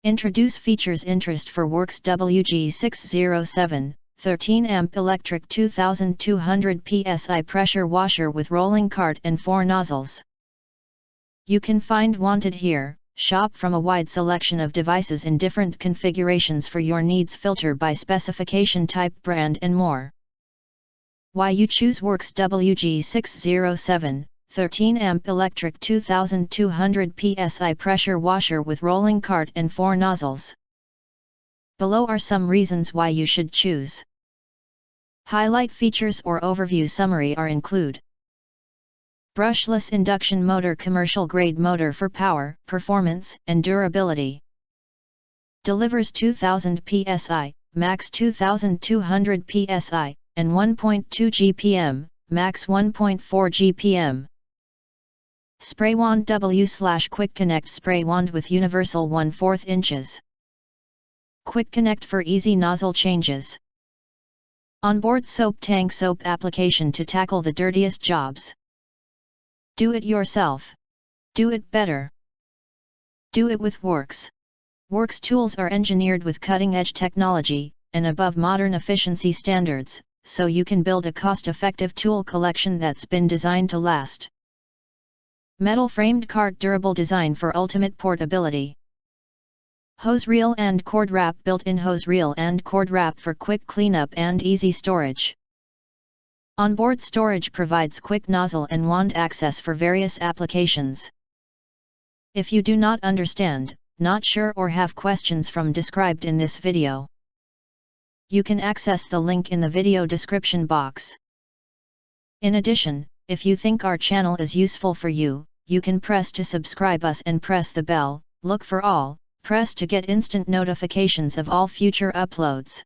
Introduce features interest for Worx WG607, 13 amp electric 2200 PSI pressure washer with rolling cart and 4 nozzles. You can find wanted here. Shop from a wide selection of devices in different configurations for your needs, filter by specification, type, brand and more. Why you choose Worx WG607, 13 amp electric 2200 PSI pressure washer with rolling cart and 4 nozzles. Below are some reasons why you should choose. Highlight features or overview summary are include: brushless induction motor, commercial grade motor for power, performance, and durability. Delivers 2000 psi, max 2200 psi, and 1.2 GPM, max 1.4 GPM. Spray wand W/Quick Connect spray wand with universal 1/4 inches. Quick connect for easy nozzle changes. Onboard soap tank soap application to tackle the dirtiest jobs. Do it yourself. Do it better. Do it with Worx. Worx tools are engineered with cutting-edge technology, and above modern efficiency standards, so you can build a cost-effective tool collection that's been designed to last. Metal framed cart, durable design for ultimate portability. Hose reel and cord wrap, built-in hose reel and cord wrap for quick cleanup and easy storage. Onboard storage provides quick nozzle and wand access for various applications. If you do not understand, not sure or have questions from described in this video, you can access the link in the video description box. In addition, if you think our channel is useful for you, you can press to subscribe us and press the bell, look for all, press to get instant notifications of all future uploads.